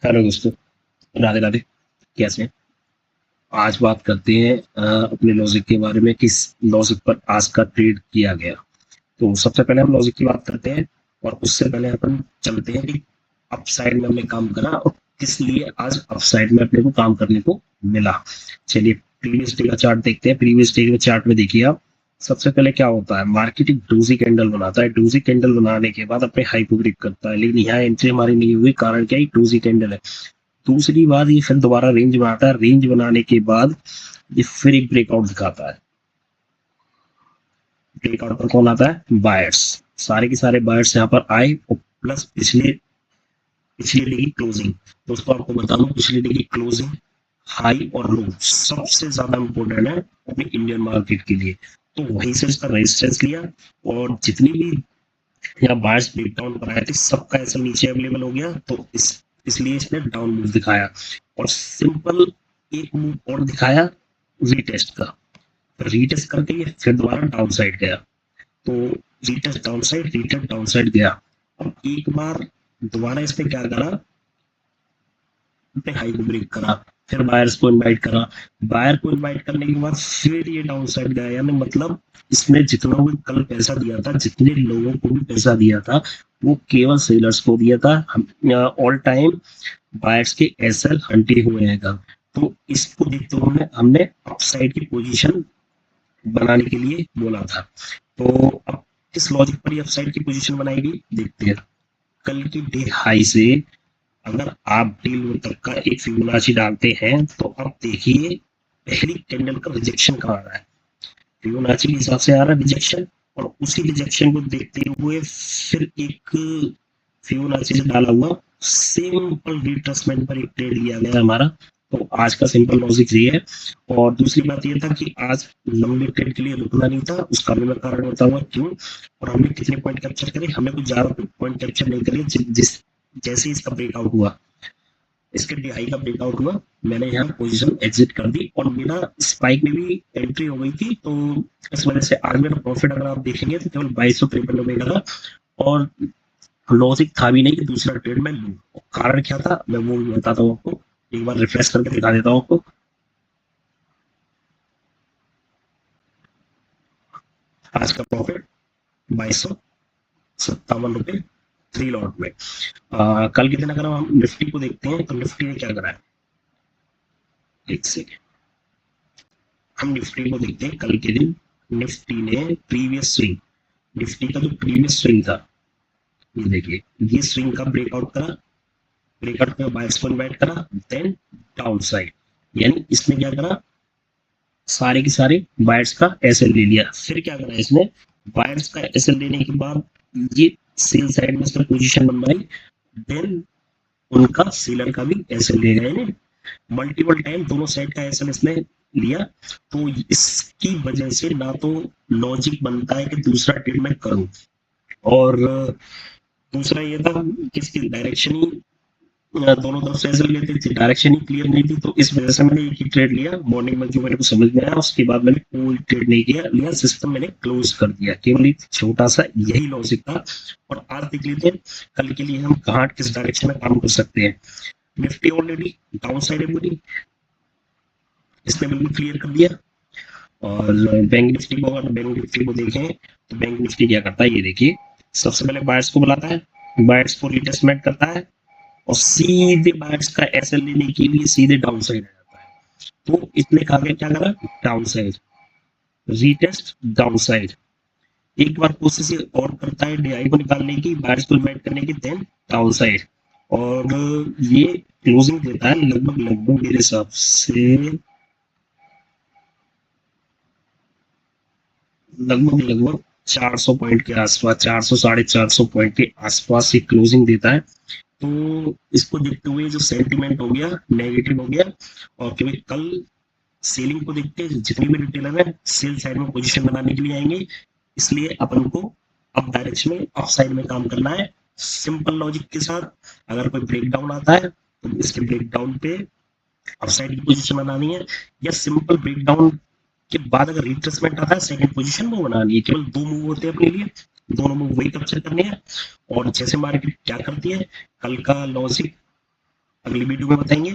Hello दोस्तों, राधे राधे। कैसे हैं? आज बात करते हैं अपने लॉजिक के बारे में, किस लॉजिक पर आज का ट्रेड किया गया। तो सबसे पहले हम लॉजिक की बात करते हैं, और उससे पहले अपन चलते हैं कि अप साइड में हमने काम करा और किस लिए आज अप साइड में अपने को काम करने को मिला। चलिए प्रीवियस डे का चार्ट देखते हैं। प्रीवियस डे के चार्ट में देखिए आप, सबसे पहले क्या होता है, मार्केट एक डोजी कैंडल बनाता है। डोजी कैंडल बनाने के बाद अपने हाई को ब्रेक करता है, लेकिन यहाँ एंट्री हमारी नहीं हुई। कारण क्या है, डोजी कैंडल है। दूसरी बात, ये फिर दोबारा रेंज बनाता है। रेंज बनाने के बाद ये फिर एक ब्रेकआउट दिखाता है। ब्रेकआउट पर कौन आता है? बायर्स। सारे के सारे बायर्स यहाँ पर आए, और प्लस पिछले पिछले डे की क्लोजिंग। दोस्तों आपको बता दूं, पिछले डे की क्लोजिंग, हाई और लो सबसे ज्यादा इंपॉर्टेंट है अपने इंडियन मार्केट के लिए। तो वहीं से इसका रेजिस्टेंस लिया, और जितनी भी यहाँ बायर्स ब्रेकडाउन पर आए थे सबका ऐसा नीचे अवेलेबल हो गया। तो इसलिए इसने डाउन मूव दिखाया, और सिंपल एक मूव और दिखाया रीटेस्ट का। रीटेस्ट करके ये फिर दोबारा डाउन साइड गया। तो retest down side, retest down side गया। अब एक बार दोबारा इसने क्या करा, अपने हाई को ब्रेक करा, फिर बायर्स को इनवाइट करा। बायर को इनवाइट करने के बाद फिर ये डाउन साइड गया। यानी मतलब इसने जितना भी कल पैसा दिया था, जितने लोगों को भी पैसा दिया था, वो केवल सेलर्स को दिया था। ऑल टाइम बायर्स के एसएल हंटे हुए हैं कल। तो इसको देखते हुए हमने अपसाइड की पोजीशन बनाने के लिए बोला था। तो अब किस लॉजिक पर ये अपसाइड की पोजीशन बनाएगी देखते हैं। कल की डे हाई से अगर आप डे लो तक का एक फिबोनाची डालते हैं, तो आप देखिए पहली कैंडल का रिजेक्शन कहाँ आ रहा है। फिबोनाची के हिसाब से आ रहा है रिजेक्शन, और उसी रिजेक्शन को देखते हुए फिर एक फिबोनाची से डाला हुआ सिंपल रिट्रेसमेंट पर एक ट्रेड लिया गया हमारा। तो आज का सिंपल लॉजिक ये है। और दूसरी बात ये था कि आज लंबे ट्रेड के लिए रुकना नहीं था, उसका भी मैं कारण बताऊंगा क्यों। और हमने कितने पॉइंट कैप्चर करे, हमें कुछ ज्यादा पॉइंट कैप्चर नहीं करे। जिस जैसे इसका ब्रेकआउट हुआ, इसके डीआई का ब्रेकआउट हुआ, मैंने यहाँ पोजीशन एग्जिट कर दी, और मेरा स्पाइक में भी एंट्री हो गई थी। तो इस वजह से आज मेरा प्रॉफिट अगर आप देखेंगे तो केवल 2253 का था, और लॉजिक था भी नहीं कि दूसरा ट्रेड मैं लूँ। कारण क्या था मैं वो भी बताता हूँ आपको। एक बार रिफ्रेश करके दिखा देता हूँ आपको। आज का प्रॉफिट 2257 रुपए 3 लॉट में। कल के दिन अगर हम निफ्टी को देखते हैं, तो निफ्टी ने क्या करा है, एक सेकेंड, हम निफ्टी को देखते हैं। कल के दिन निफ्टी ने प्रीवियस स्विंग, निफ्टी का जो प्रीवियस स्विंग था, ये देखिए, ये स्विंग का ब्रेकआउट करा। ब्रेकआउट में बायर्स को इनवाइट करा, देन डाउन साइड। यानी इसने क्या करा, सारे के सारे बायर्स का एसएल ले लिया। फिर क्या करा इसने, बायर्स का एसएल लेने के बाद ये सेल साइड में इसने पोजीशन बनवाई, देन उनका सेलर का भी एसएल ले गए। मल्टीपल टाइम दोनों साइड का एसएल इसने लिया। तो इसकी वजह से ना तो लॉजिक बनता है कि दूसरा ट्रेड मैं करूं, और दूसरा ये था कि इसकी डायरेक्शन ही दोनों तरफ से ऐसे लेते थे, डायरेक्शन ही क्लियर नहीं थी। तो इस वजह से मैंने एक ही ट्रेड लिया मॉर्निंग में, जो मेरे को समझ में आया। उसके बाद मैंने कोई ट्रेड नहीं किया, लिया सिस्टम मैंने क्लोज कर दिया। केवल एक छोटा सा यही लॉजिक था। और आज देख लेते हैं कल के लिए हम कहाँ किस डायरेक्शन में काम कर सकते हैं। निफ्टी ऑलरेडी डाउन साइड है पूरी, इसने बिल्कुल क्लियर कर दिया। और बैंक निफ्टी को, अगर बैंक निफ्टी को देखें तो बैंक निफ्टी क्या करता है, ये देखिए, सबसे पहले बायर्स को बुलाता है, बायर्स को रिटेस्टमेंट करता है, और सीधे बायर्स का एसएल लेने के लिए सीधे डाउन साइड आ जाता है। तो इसने कहा क्या करा, down side, retest down side. एक बार कोशिश और करता है डीआई को निकालने की, बायर्स को इन्वाइट करने की, देन डाउन साइड। और ये क्लोजिंग देता है लगभग लगभग मेरे हिसाब से लगभग लगभग 400 पॉइंट के आसपास, 400 450 पॉइंट के आसपास ही क्लोजिंग देता है। तो इसको देखते हुए जो सेंटीमेंट हो गया नेगेटिव हो गया। और क्योंकि कल सेलिंग को देखते हैं, जितनी भी रिटेलर है सेल साइड में पोजीशन बनाने के लिए आएंगे, इसलिए अपन को अप डायरेक्शन में, अप साइड में काम करना है सिंपल लॉजिक के साथ। अगर कोई ब्रेकडाउन आता है तो इसके ब्रेकडाउन पे अप साइड की पोजीशन बनानी है, या सिंपल ब्रेकडाउन के बाद अगर रिट्रेसमेंट आता है सेकंड पोजीशन वो बनानी है। केवल दो मूव होते हैं अपने लिए, दोनों मूव वही कैप्चर करने हैं। और जैसे मार्केट क्या करती है, कल का लॉजिक अगली वीडियो में बताएंगे।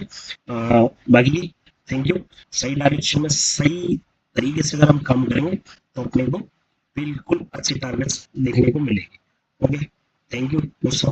बाकी थैंक यू। सही डायरेक्शन में सही तरीके से अगर हम काम करेंगे तो अपने को बिल्कुल अच्छे टारगेट्स देखने को मिलेंगे। ओके, थैंक यू दोस्तों।